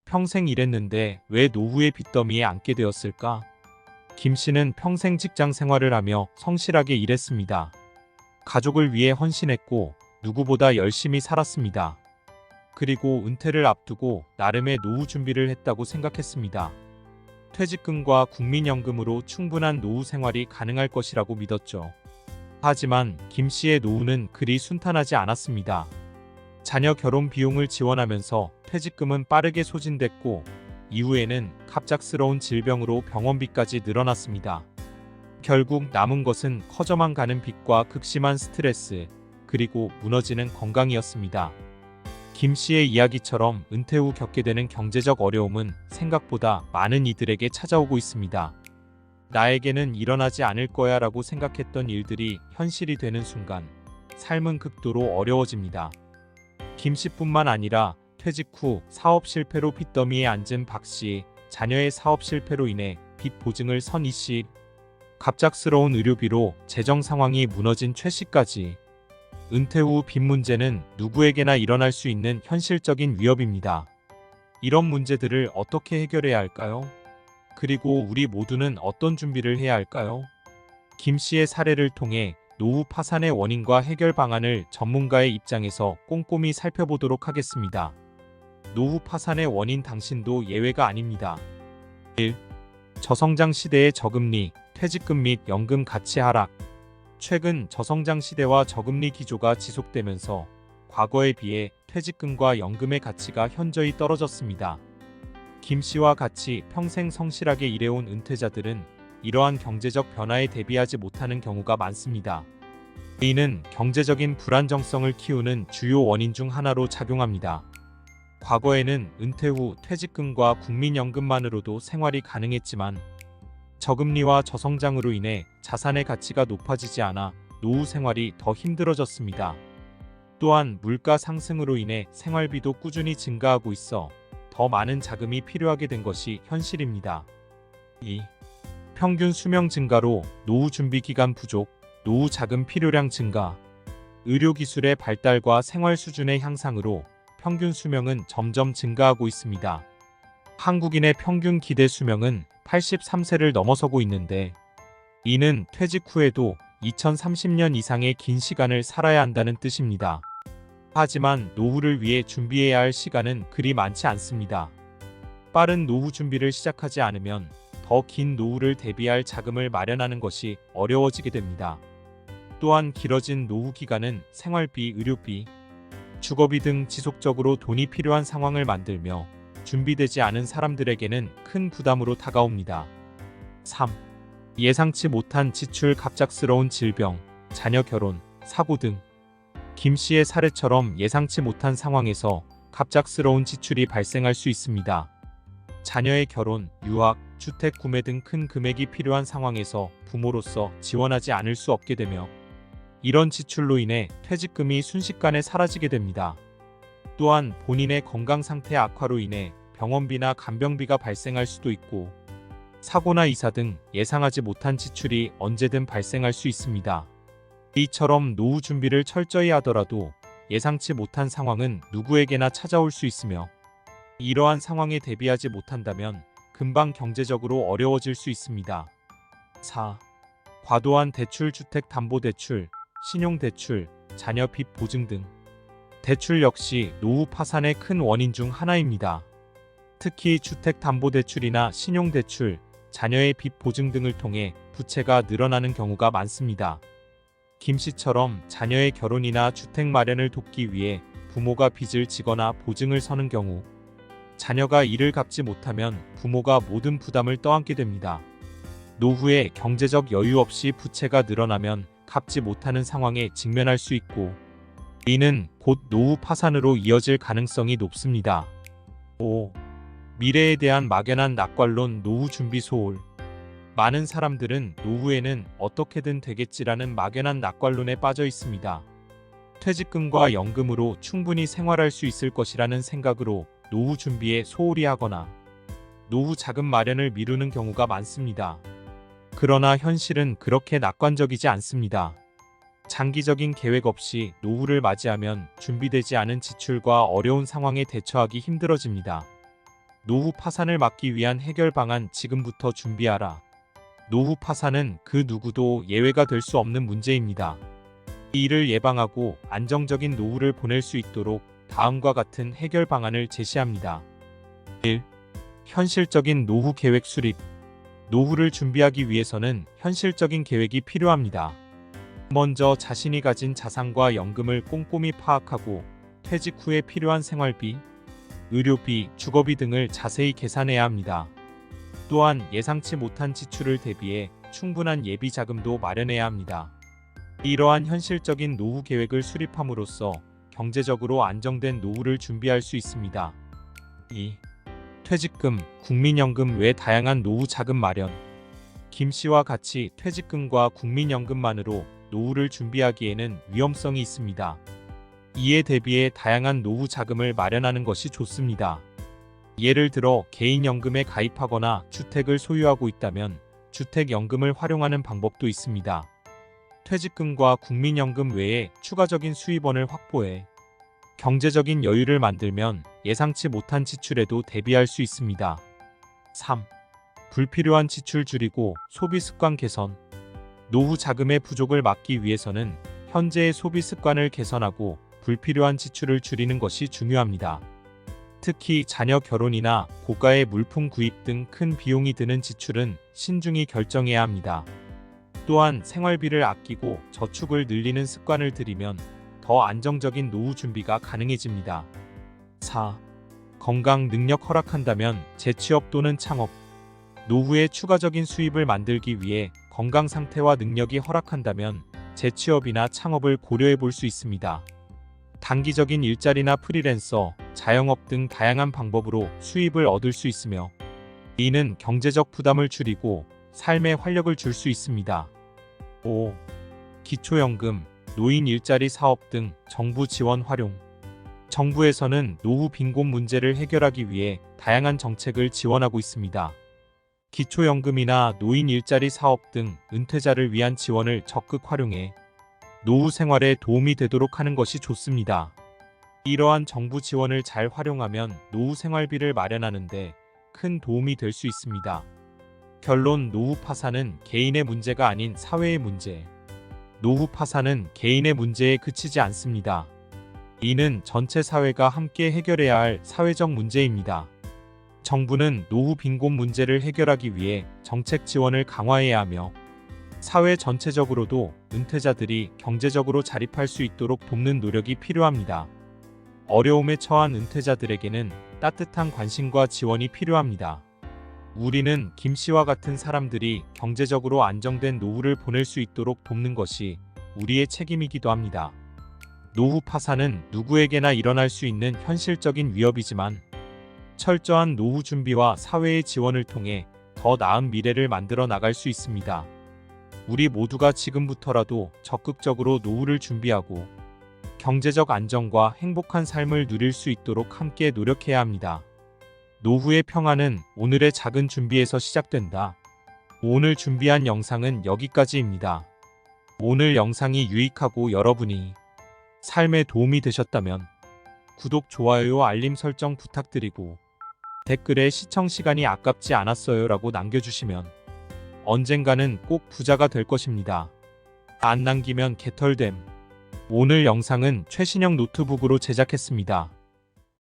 평생 일했는데 왜 노후의 빚더미에 앉게 되었을까? 김 씨는 평생 직장 생활을 하며 성실하게 일했습니다. 가족을 위해 헌신했고 누구보다 열심히 살았습니다. 그리고 은퇴를 앞두고 나름의 노후 준비를 했다고 생각했습니다. 퇴직금과 국민연금으로 충분한 노후 생활이 가능할 것이라고 믿었죠. 하지만 김 씨의 노후는 그리 순탄하지 않았습니다. 자녀 결혼 비용을 지원하면서 퇴직금은 빠르게 소진됐고 이후에는 갑작스러운 질병으로 병원비까지 늘어났습니다. 결국 남은 것은 커져만 가는 빚과 극심한 스트레스, 그리고 무너지는 건강이었습니다. 김 씨의 이야기처럼 은퇴 후 겪게 되는 경제적 어려움은 생각보다 많은 이들에게 찾아오고 있습니다. 나에게는 일어나지 않을 거야 라고 생각했던 일들이 현실이 되는 순간 삶은 극도로 어려워집니다. 김 씨뿐만 아니라 퇴직 후 사업 실패로 빚더미에 앉은 박 씨, 자녀의 사업 실패로 인해 빚 보증을 선 이 씨, 갑작스러운 의료비로 재정 상황이 무너진 최 씨까지 은퇴 후 빚 문제는 누구에게나 일어날 수 있는 현실적인 위협입니다. 이런 문제들을 어떻게 해결해야 할까요? 그리고 우리 모두는 어떤 준비를 해야 할까요? 김 씨의 사례를 통해 노후 파산의 원인과 해결 방안을 전문가의 입장에서 꼼꼼히 살펴보도록 하겠습니다. 노후 파산의 원인 당신도 예외가 아닙니다. 1. 저성장 시대의 저금리, 퇴직금 및 연금 가치 하락. 최근 저성장 시대와 저금리 기조가 지속되면서 과거에 비해 퇴직금과 연금의 가치가 현저히 떨어졌습니다. 김 씨와 같이 평생 성실하게 일해온 은퇴자들은 이러한 경제적 변화에 대비하지 못하는 경우가 많습니다. 이는 경제적인 불안정성을 키우는 주요 원인 중 하나로 작용합니다. 과거에는 은퇴 후 퇴직금과 국민연금만으로도 생활이 가능했지만 저금리와 저성장으로 인해 자산의 가치가 높아지지 않아 노후 생활이 더 힘들어졌습니다. 또한 물가 상승으로 인해 생활비도 꾸준히 증가하고 있어 더 많은 자금이 필요하게 된 것이 현실입니다. 2. 평균 수명 증가로 노후 준비 기간 부족, 노후 자금 필요량 증가. 의료기술의 발달과 생활 수준의 향상으로 평균 수명은 점점 증가하고 있습니다. 한국인의 평균 기대 수명은 83세를 넘어서고 있는데 이는 퇴직 후에도 2030년 이상의 긴 시간을 살아야 한다는 뜻입니다. 하지만 노후를 위해 준비해야 할 시간은 그리 많지 않습니다. 빠른 노후 준비를 시작하지 않으면 더 긴 노후를 대비할 자금을 마련하는 것이 어려워지게 됩니다. 또한 길어진 노후 기간은 생활비, 의료비, 주거비 등 지속적으로 돈이 필요한 상황을 만들며 준비되지 않은 사람들에게는 큰 부담으로 다가옵니다. 3. 예상치 못한 지출, 갑작스러운 질병, 자녀 결혼, 사고 등. 김 씨의 사례처럼 예상치 못한 상황에서 갑작스러운 지출이 발생할 수 있습니다. 자녀의 결혼, 유학, 주택 구매 등 큰 금액이 필요한 상황에서 부모로서 지원하지 않을 수 없게 되며 이런 지출로 인해 퇴직금이 순식간에 사라지게 됩니다. 또한 본인의 건강 상태 악화로 인해 병원비나 간병비가 발생할 수도 있고 사고나 이사 등 예상하지 못한 지출이 언제든 발생할 수 있습니다. 이처럼 노후 준비를 철저히 하더라도 예상치 못한 상황은 누구에게나 찾아올 수 있으며 이러한 상황에 대비하지 못한다면 금방 경제적으로 어려워질 수 있습니다. 4. 과도한 대출, 주택담보대출, 신용대출, 자녀 빚 보증 등. 대출 역시 노후 파산의 큰 원인 중 하나입니다. 특히 주택담보대출이나 신용대출, 자녀의 빚 보증 등을 통해 부채가 늘어나는 경우가 많습니다. 김 씨처럼 자녀의 결혼이나 주택 마련을 돕기 위해 부모가 빚을 지거나 보증을 서는 경우 자녀가 이를 갚지 못하면 부모가 모든 부담을 떠안게 됩니다. 노후에 경제적 여유 없이 부채가 늘어나면 갚지 못하는 상황에 직면할 수 있고 이는 곧 노후 파산으로 이어질 가능성이 높습니다. 5. 미래에 대한 막연한 낙관론, 노후 준비 소홀. 많은 사람들은 노후에는 어떻게든 되겠지라는 막연한 낙관론에 빠져 있습니다. 퇴직금과 연금으로 충분히 생활할 수 있을 것이라는 생각으로 노후 준비에 소홀히 하거나 노후 자금 마련을 미루는 경우가 많습니다. 그러나 현실은 그렇게 낙관적이지 않습니다. 장기적인 계획 없이 노후를 맞이하면 준비되지 않은 지출과 어려운 상황에 대처하기 힘들어집니다. 노후 파산을 막기 위한 해결 방안 지금부터 준비하라. 노후 파산은 그 누구도 예외가 될 수 없는 문제입니다. 이를 예방하고 안정적인 노후를 보낼 수 있도록 다음과 같은 해결 방안을 제시합니다. 1. 현실적인 노후 계획 수립. 노후를 준비하기 위해서는 현실적인 계획이 필요합니다. 먼저 자신이 가진 자산과 연금을 꼼꼼히 파악하고 퇴직 후에 필요한 생활비, 의료비, 주거비 등을 자세히 계산해야 합니다. 또한 예상치 못한 지출을 대비해 충분한 예비 자금도 마련해야 합니다. 이러한 현실적인 노후 계획을 수립함으로써 경제적으로 안정된 노후를 준비할 수 있습니다. 2. 퇴직금, 국민연금 외 다양한 노후 자금 마련. 김 씨와 같이 퇴직금과 국민연금만으로 노후를 준비하기에는 위험성이 있습니다. 이에 대비해 다양한 노후 자금을 마련하는 것이 좋습니다. 예를 들어 개인연금에 가입하거나 주택을 소유하고 있다면 주택연금을 활용하는 방법도 있습니다. 퇴직금과 국민연금 외에 추가적인 수입원을 확보해 경제적인 여유를 만들면 예상치 못한 지출에도 대비할 수 있습니다. 3. 불필요한 지출 줄이고 소비 습관 개선. 노후 자금의 부족을 막기 위해서는 현재의 소비 습관을 개선하고 불필요한 지출을 줄이는 것이 중요합니다. 특히 자녀 결혼이나 고가의 물품 구입 등 큰 비용이 드는 지출은 신중히 결정해야 합니다. 또한 생활비를 아끼고 저축을 늘리는 습관을 들이면 더 안정적인 노후 준비가 가능해집니다. 4. 건강 능력 허락한다면 재취업 또는 창업. 노후에 추가적인 수입을 만들기 위해 건강 상태와 능력이 허락한다면 재취업이나 창업을 고려해 볼 수 있습니다. 단기적인 일자리나 프리랜서, 자영업 등 다양한 방법으로 수입을 얻을 수 있으며 이는 경제적 부담을 줄이고 삶에 활력을 줄 수 있습니다. 5. 기초연금, 노인 일자리 사업 등 정부 지원 활용. 정부에서는 노후 빈곤 문제를 해결하기 위해 다양한 정책을 지원하고 있습니다. 기초연금이나 노인 일자리 사업 등 은퇴자를 위한 지원을 적극 활용해 노후 생활에 도움이 되도록 하는 것이 좋습니다. 이러한 정부 지원을 잘 활용하면 노후 생활비를 마련하는 데 큰 도움이 될 수 있습니다. 결론: 노후 파산은 개인의 문제가 아닌 사회의 문제. 노후 파산은 개인의 문제에 그치지 않습니다. 이는 전체 사회가 함께 해결해야 할 사회적 문제입니다. 정부는 노후 빈곤 문제를 해결하기 위해 정책 지원을 강화해야 하며 사회 전체적으로도 은퇴자들이 경제적으로 자립할 수 있도록 돕는 노력이 필요합니다. 어려움에 처한 은퇴자들에게는 따뜻한 관심과 지원이 필요합니다. 우리는 김 씨와 같은 사람들이 경제적으로 안정된 노후를 보낼 수 있도록 돕는 것이 우리의 책임이기도 합니다. 노후 파산은 누구에게나 일어날 수 있는 현실적인 위협이지만 철저한 노후 준비와 사회의 지원을 통해 더 나은 미래를 만들어 나갈 수 있습니다. 우리 모두가 지금부터라도 적극적으로 노후를 준비하고 경제적 안정과 행복한 삶을 누릴 수 있도록 함께 노력해야 합니다. 노후의 평화는 오늘의 작은 준비에서 시작된다. 오늘 준비한 영상은 여기까지입니다. 오늘 영상이 유익하고 여러분이 삶에 도움이 되셨다면 구독, 좋아요, 알림 설정 부탁드리고 댓글에 시청 시간이 아깝지 않았어요 라고 남겨주시면 언젠가는 꼭 부자가 될 것입니다. 안 남기면 개털됨. 오늘 영상은 최신형 노트북으로 제작했습니다.